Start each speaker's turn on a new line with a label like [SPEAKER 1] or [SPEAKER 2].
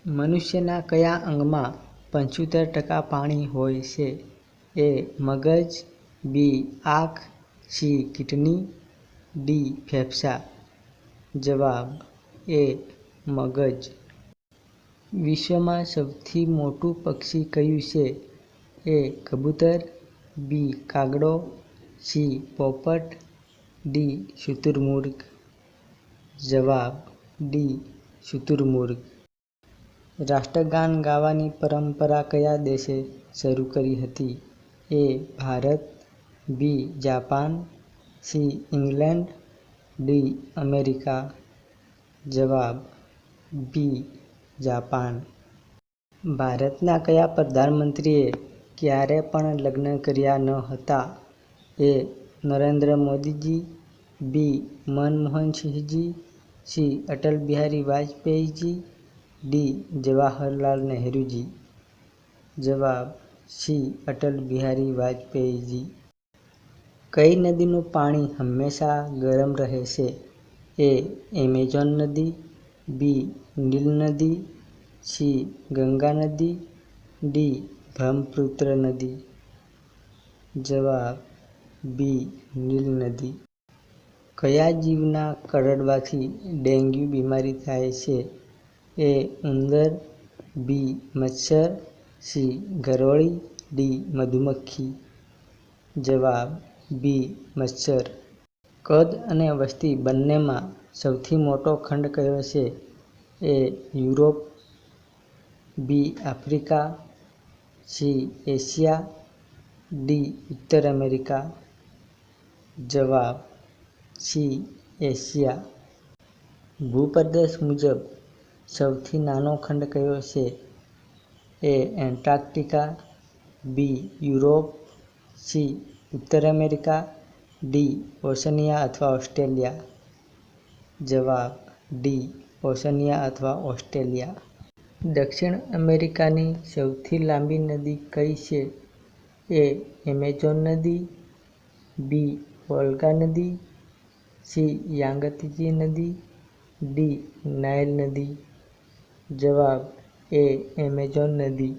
[SPEAKER 1] મનુષ્યના કયા અંગમાં 75% પાણી હોય છે? એ. મગજ, બી. આંખ, સી. Kidney, D. ફેફસાં. જવાબ એ. મગજ. વિશ્વમાં સૌથી મોટું પક્ષી કયું છે? એ. કબૂતર, બી. કાગડો, સી. પોપટ, ડી. શુતુરમુર્ગ. જવાબ ડી. શુતુરમુર્ગ. રાષ્ટ્રગાન ગાવાની પરંપરા કયા દેશે શરૂ કરી હતી? A. Bharat, B. Japan, C. England, D. America. જવાબ બી. જાપાન. ભારતના કયા પ્રધાનમંત્રીએ ક્યારે પણ લગ્ન કર્યા ન હતા? એ. નરેન્દ્ર મોદીજી, બી. મનમોહન સિંહજી, સી. અટલ બિહારી વાજપેયીજી, ડી. જવાહરલાલ નહેરુજી. જવાબ સી. અટલ બિહારી વાજપેયીજી. કઈ નદીનું પાણી હંમેશા ગરમ રહે છે? એ. એમેઝોન નદી, બી. નીલ નદી, સી. ગંગા નદી, ડી. બ્રહ્મપુત્ર નદી. જવાબ બી. નીલ નદી. કયા જીવના કરડવાથી ડેન્ગ્યુ બીમારી થાય છે? એ. ઉંદર, બી. મચ્છર, સી. ગરોળી, ડી. મધુમક્ખી. જવાબ બી. મચ્છર. કદ અને વસ્તી બંનેમાં સૌથી મોટો ખંડ કયો છે? A. Europe, B. Africa, C. Asia, D. ઉત્તર અમેરિકા. જવાબ સી. એશિયા. ભૂપ્રદેશ મુજબ સૌથી નાનો ખંડ કયો છે? A. Antarctica, B. Europe, C. ઉત્તર અમેરિકા, ડી. ઓશનિયા અથવા ઓસ્ટ્રેલિયા. જવાબ ડી. ઓશનિયા અથવા ઓસ્ટ્રેલિયા. દક્ષિણ અમેરિકાની સૌથી લાંબી નદી કઈ છે? એ. એમેઝોન નદી, બી. વોલ્ગા નદી, સી. યાંગત્ઝી નદી, ડી. નાઇલ નદી. જવાબ એ. એમેઝોન નદી.